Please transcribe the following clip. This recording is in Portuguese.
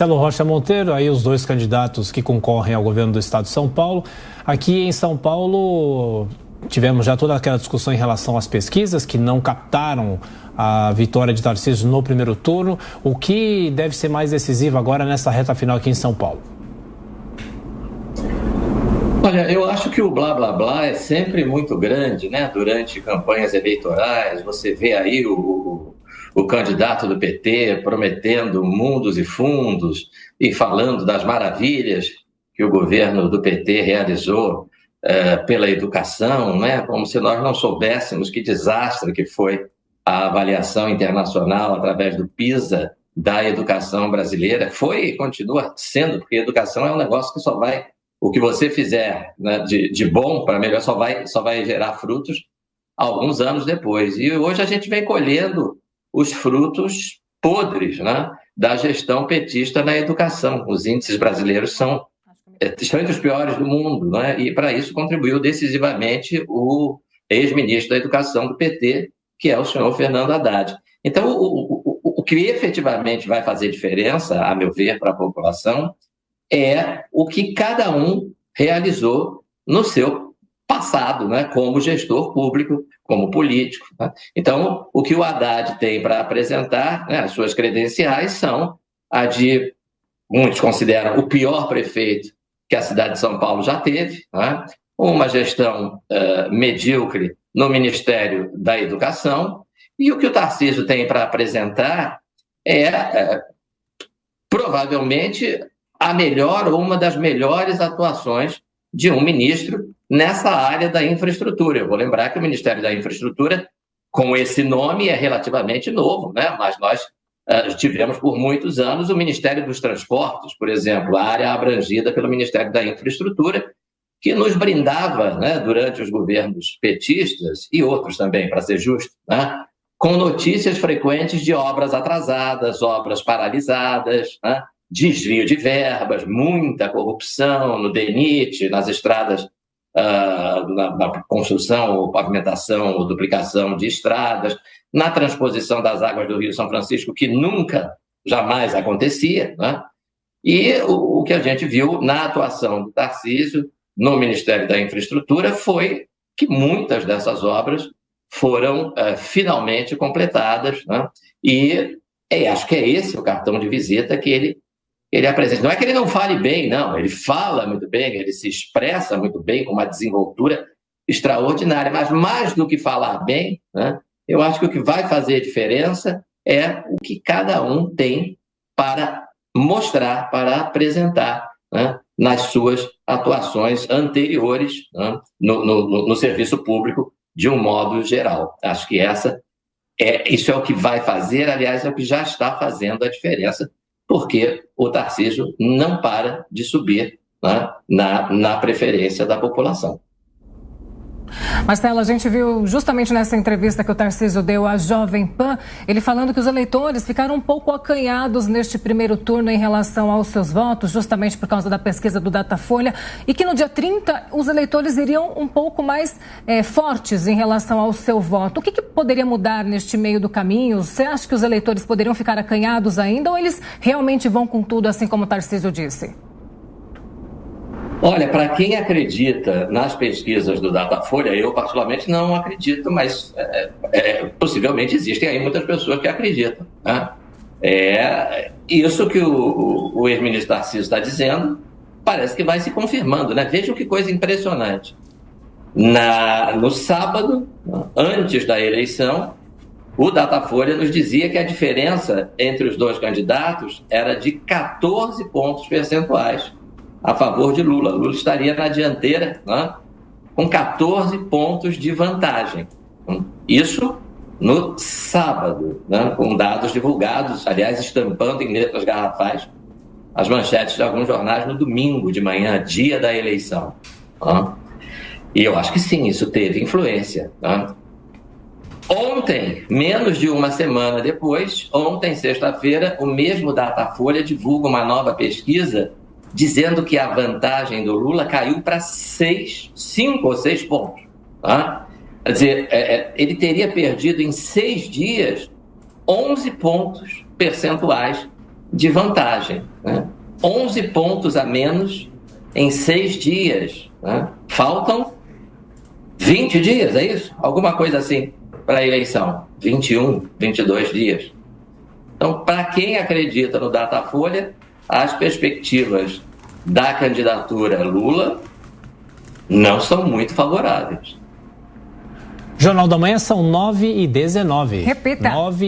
Marcelo Rocha Monteiro, aí os dois candidatos que concorrem ao governo do estado de São Paulo. Aqui em São Paulo, tivemos já toda aquela discussão em relação às pesquisas que não captaram a vitória de Tarcísio no primeiro turno. O que deve ser mais decisivo agora nessa reta final aqui em São Paulo? Olha, eu acho que o blá blá blá é sempre muito grande, né? Durante campanhas eleitorais, você vê aí o candidato do PT prometendo mundos e fundos e falando das maravilhas que o governo do PT realizou pela educação, né? Como se nós não soubéssemos que desastre que foi a avaliação internacional através do PISA da educação brasileira. Foi e continua sendo, porque a educação é um negócio que só vai... O que você fizer, né, de bom para melhor só vai gerar frutos alguns anos depois. E hoje a gente vem colhendo os frutos podres, né, da gestão petista na educação. Os índices brasileiros estão entre os piores do mundo, né, e para isso contribuiu decisivamente o ex-ministro da Educação do PT, que é o senhor Fernando Haddad. Então, o que efetivamente vai fazer diferença, a meu ver, para a população, é o que cada um realizou no seu passado, né, como gestor público, como político. Né? Então, o que o Haddad tem para apresentar, né, as suas credenciais são a de, muitos consideram, o pior prefeito que a cidade de São Paulo já teve, né? Uma gestão medíocre no Ministério da Educação, e o que o Tarcísio tem para apresentar é provavelmente a melhor ou uma das melhores atuações de um ministro nessa área da infraestrutura. Eu vou lembrar que o Ministério da Infraestrutura, com esse nome, é relativamente novo, né? Mas nós tivemos por muitos anos o Ministério dos Transportes, por exemplo, a área abrangida pelo Ministério da Infraestrutura, que nos brindava, né, durante os governos petistas, e outros também, para ser justo, né, com notícias frequentes de obras atrasadas, obras paralisadas, né, desvio de verbas, muita corrupção no DENIT, nas estradas, na construção ou pavimentação ou duplicação de estradas, na transposição das águas do Rio São Francisco, que nunca, jamais acontecia, né? E o que a gente viu na atuação do Tarcísio no Ministério da Infraestrutura foi que muitas dessas obras foram finalmente completadas, né? E acho que é esse o cartão de visita que ele apresenta. Não é que ele não fale bem, não. Ele fala muito bem, ele se expressa muito bem, com uma desenvoltura extraordinária. Mas mais do que falar bem, né, eu acho que o que vai fazer diferença é o que cada um tem para mostrar, para apresentar, né, nas suas atuações anteriores, né, no serviço público, de um modo geral. Acho que isso é o que vai fazer, aliás, é o que já está fazendo a diferença, porque o Tarcísio não para de subir, né, na preferência da população. Marcelo, a gente viu justamente nessa entrevista que o Tarcísio deu à Jovem Pan, ele falando que os eleitores ficaram um pouco acanhados neste primeiro turno em relação aos seus votos, justamente por causa da pesquisa do Datafolha, e que no dia 30 os eleitores iriam um pouco mais fortes em relação ao seu voto. O que poderia mudar neste meio do caminho? Você acha que os eleitores poderiam ficar acanhados ainda ou eles realmente vão com tudo, assim como o Tarcísio disse? Olha, para quem acredita nas pesquisas do Datafolha, eu particularmente não acredito, mas possivelmente existem aí muitas pessoas que acreditam, né? Isso que o ex-ministro Tarcísio está dizendo parece que vai se confirmando, né? Vejam que coisa impressionante. No sábado, antes da eleição, o Datafolha nos dizia que a diferença entre os dois candidatos era de 14 pontos percentuais a favor de Lula. Lula estaria na dianteira, né, com 14 pontos de vantagem. Isso no sábado, né, com dados divulgados, aliás, estampando em letras garrafais as manchetes de alguns jornais no domingo de manhã, dia da eleição. Né? E eu acho que sim, isso teve influência. Né? Ontem, menos de uma semana depois, ontem, sexta-feira, o mesmo Datafolha divulga uma nova pesquisa dizendo que a vantagem do Lula caiu para 5 ou 6 pontos. Tá? Quer dizer, ele teria perdido em 6 dias 11 pontos percentuais de vantagem, né? 11 pontos a menos em 6 dias. Né? Faltam 20 dias, é isso? Alguma coisa assim para a eleição. 21, 22 dias. Então, para quem acredita no Datafolha, as perspectivas da candidatura Lula não são muito favoráveis. Jornal da Manhã são 9h19. Repita. 9